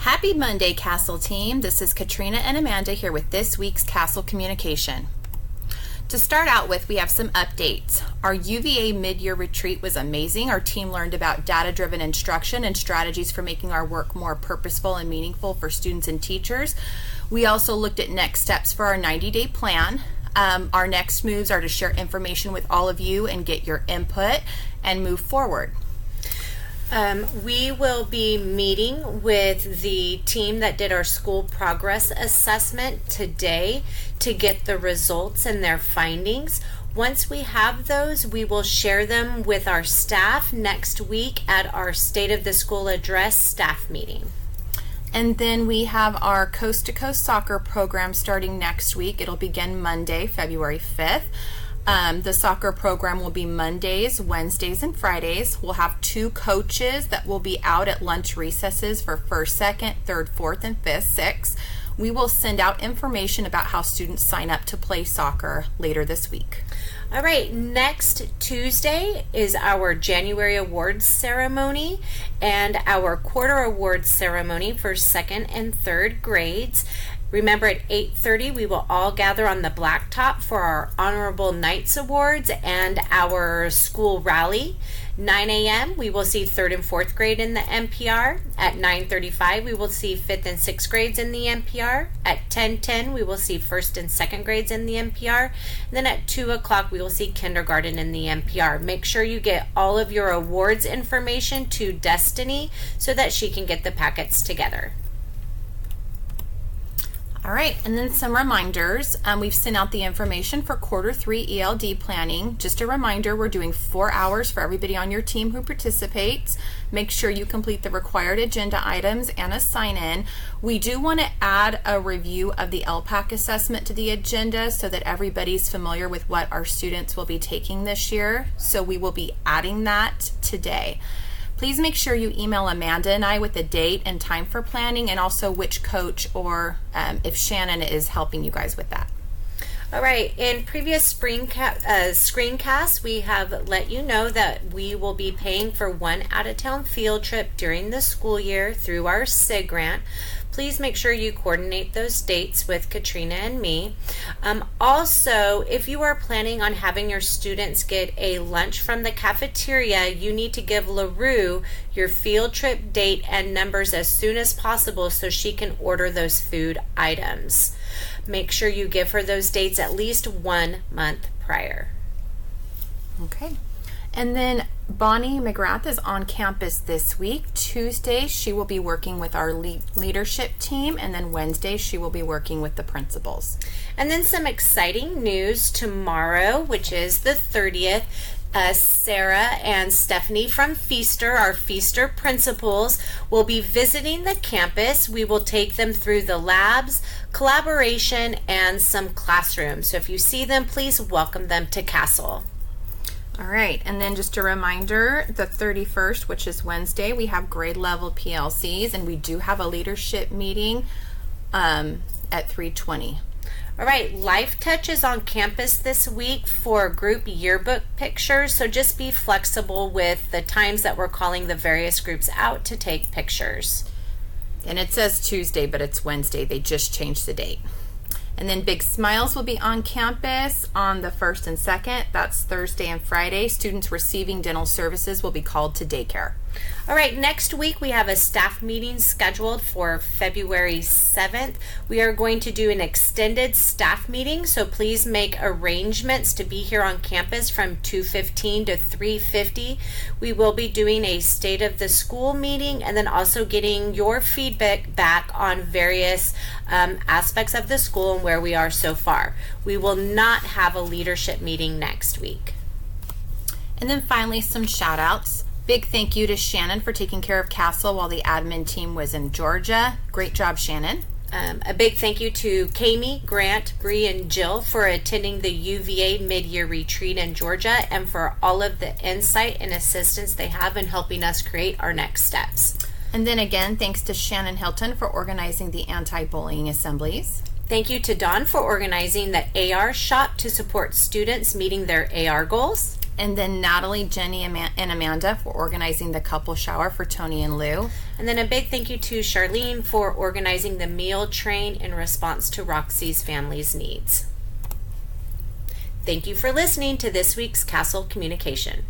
Happy Monday, Castle team. This is Katrina and Amanda here with this week's Castle Communication. To start out with, we have some updates. Our UVA mid-year retreat was amazing. Our team learned about data-driven instruction and strategies for making our work more purposeful and meaningful for students and teachers. We also looked at next steps for our 90-day plan. Our next moves are to share information with all of you and get your input and move forward. We will be meeting with the team that did our school progress assessment today to get the results and their findings. Once we have those, we will share them with our staff next week at our State of the School Address staff meeting. And then we have our Coast to Coast soccer program starting next week. It'll begin Monday, February 5th. The soccer program will be Mondays, Wednesdays, and Fridays. We'll have 2 coaches that will be out at lunch recesses for 1st, 2nd, 3rd, 4th, and 5th, 6th. We will send out information about how students sign up to play soccer later this week. All right, next Tuesday is our January awards ceremony and our quarter awards ceremony for 2nd and 3rd grades. Remember, at 8:30 we will all gather on the blacktop for our Honorable Knights Awards and our school rally. 9 a.m. we will see 3rd and 4th grade in the NPR. At 9:35 we will see 5th and 6th grades in the NPR. At 10:10 we will see 1st and 2nd grades in the NPR. And then at 2 o'clock we will see kindergarten in the NPR. Make sure you get all of your awards information to Destiny so that she can get the packets together. All right, and then some reminders. We've sent out the information for quarter 3 ELD planning. Just a reminder, we're doing 4 hours for everybody on your team who participates. Make sure you complete the required agenda items and a sign-in. We do want to add a review of the LPAC assessment to the agenda so that everybody's familiar with what our students will be taking this year. So we will be adding that today. Please make sure you email Amanda and I with the date and time for planning and also which coach or if Shannon is helping you guys with that. All right, in previous screencasts, we have let you know that we will be paying for 1 out-of-town field trip during the school year through our SIG grant. Please make sure you coordinate those dates with Katrina and me. Also, if you are planning on having your students get a lunch from the cafeteria, you need to give LaRue your field trip date and numbers as soon as possible so she can order those food items. Make sure you give her those dates at least 1 month prior. Okay. And then Bonnie McGrath is on campus this week. Tuesday, she will be working with our leadership team, and then Wednesday, she will be working with the principals. And then some exciting news tomorrow, which is the 30th. Sarah and Stephanie from Feaster, our Feaster principals, will be visiting the campus. We will take them through the labs, collaboration, and some classrooms. So if you see them, please welcome them to Castle. All right, and then just a reminder, the 31st, which is Wednesday, we have grade level PLCs, and we do have a leadership meeting at 3:20. All right, Life Touch is on campus this week for group yearbook pictures, so just be flexible with the times that we're calling the various groups out to take pictures. And it says Tuesday, but it's Wednesday. They just changed the date. And then Big Smiles will be on campus on the 1st and 2nd. That's Thursday and Friday. Students receiving dental services will be called to daycare. All right, next week we have a staff meeting scheduled for February 7th. We are going to do an extended staff meeting, so please make arrangements to be here on campus from 2:15 to 3:50. We will be doing a state of the school meeting and then also getting your feedback back on various aspects of the school and where we are so far. We will not have a leadership meeting next week. And then finally, some shout outs. Big thank you to Shannon for taking care of Castle while the admin team was in Georgia. Great job, Shannon. A big thank you to Kami, Grant, Bree, and Jill for attending the UVA mid-year retreat in Georgia and for all of the insight and assistance they have in helping us create our next steps. And then again, thanks to Shannon Hilton for organizing the anti-bullying assemblies. Thank you to Dawn for organizing the AR shop to support students meeting their AR goals. And then Natalie, Jenny, and Amanda for organizing the couple shower for Tony and Lou. And then a big thank you to Charlene for organizing the meal train in response to Roxy's family's needs. Thank you for listening to this week's Castle Communication.